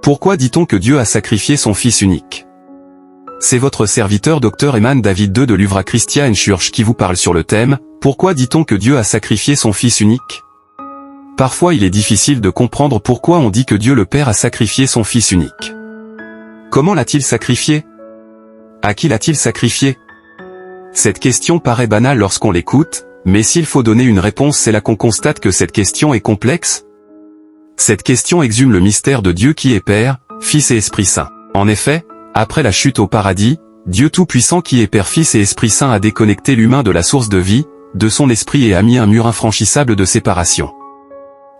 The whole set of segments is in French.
Pourquoi dit-on que Dieu a sacrifié son Fils unique? C'est votre serviteur Dr Eman David II de l'Uvra Christian Church qui vous parle sur le thème « Pourquoi dit-on que Dieu a sacrifié son Fils unique ?» Parfois il est difficile de comprendre pourquoi on dit que Dieu le Père a sacrifié son Fils unique. Comment l'a-t-il sacrifié? À qui l'a-t-il sacrifié? Cette question paraît banale lorsqu'on l'écoute, mais s'il faut donner une réponse, c'est là qu'on constate que cette question est complexe. Cette question exhume le mystère de Dieu qui est Père, Fils et Esprit Saint. En effet, après la chute au paradis, Dieu Tout-Puissant qui est Père, Fils et Esprit Saint a déconnecté l'humain de la source de vie, de son esprit et a mis un mur infranchissable de séparation.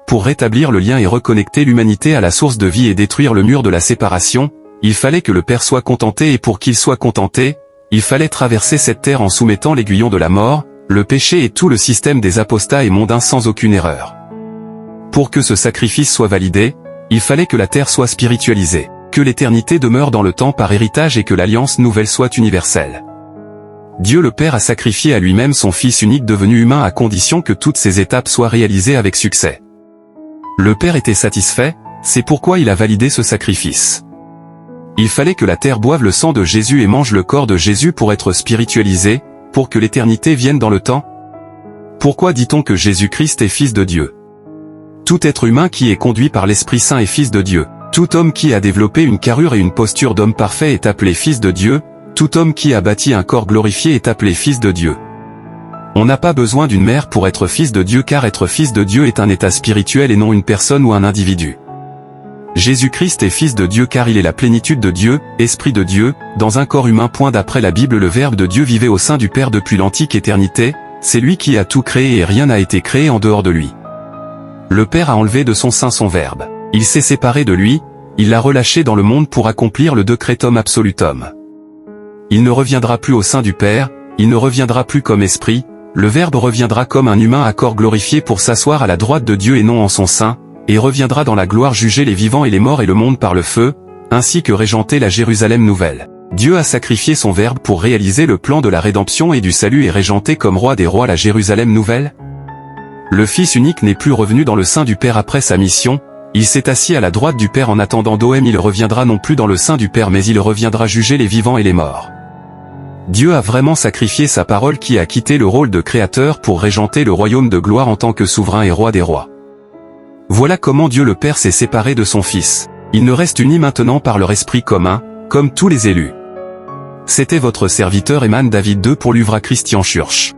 Pour rétablir le lien et reconnecter l'humanité à la source de vie et détruire le mur de la séparation, il fallait que le Père soit contenté, et pour qu'il soit contenté, il fallait traverser cette terre en soumettant l'aiguillon de la mort, le péché et tout le système des apostats et mondains sans aucune erreur. Pour que ce sacrifice soit validé, il fallait que la terre soit spiritualisée, que l'éternité demeure dans le temps par héritage et que l'alliance nouvelle soit universelle. Dieu le Père a sacrifié à lui-même son Fils unique devenu humain à condition que toutes ces étapes soient réalisées avec succès. Le Père était satisfait, c'est pourquoi il a validé ce sacrifice. Il fallait que la terre boive le sang de Jésus et mange le corps de Jésus pour être spiritualisée, pour que l'éternité vienne dans le temps. Pourquoi dit-on que Jésus-Christ est Fils de Dieu? Tout être humain qui est conduit par l'Esprit Saint est Fils de Dieu. Tout homme qui a développé une carrure et une posture d'homme parfait est appelé Fils de Dieu. Tout homme qui a bâti un corps glorifié est appelé Fils de Dieu. On n'a pas besoin d'une mère pour être Fils de Dieu, car être Fils de Dieu est un état spirituel et non une personne ou un individu. Jésus-Christ est Fils de Dieu car il est la plénitude de Dieu, Esprit de Dieu, dans un corps humain. D'après la Bible, le Verbe de Dieu vivait au sein du Père depuis l'antique éternité, c'est lui qui a tout créé et rien n'a été créé en dehors de lui. Le Père a enlevé de son sein son Verbe. Il s'est séparé de lui, il l'a relâché dans le monde pour accomplir le decretum absolutum. Il ne reviendra plus au sein du Père, il ne reviendra plus comme esprit, le Verbe reviendra comme un humain à corps glorifié pour s'asseoir à la droite de Dieu et non en son sein, et reviendra dans la gloire juger les vivants et les morts et le monde par le feu, ainsi que régenter la Jérusalem nouvelle. Dieu a sacrifié son Verbe pour réaliser le plan de la rédemption et du salut et régenter comme roi des rois la Jérusalem nouvelle. Le Fils unique n'est plus revenu dans le sein du Père après sa mission, il s'est assis à la droite du Père en attendant d'OM. Il reviendra non plus dans le sein du Père mais il reviendra juger les vivants et les morts. Dieu a vraiment sacrifié sa parole qui a quitté le rôle de créateur pour régenter le royaume de gloire en tant que souverain et roi des rois. Voilà comment Dieu le Père s'est séparé de son Fils. Ils ne restent unis maintenant par leur esprit commun, comme tous les élus. C'était votre serviteur Eman David II pour l'Uvra Christian Church.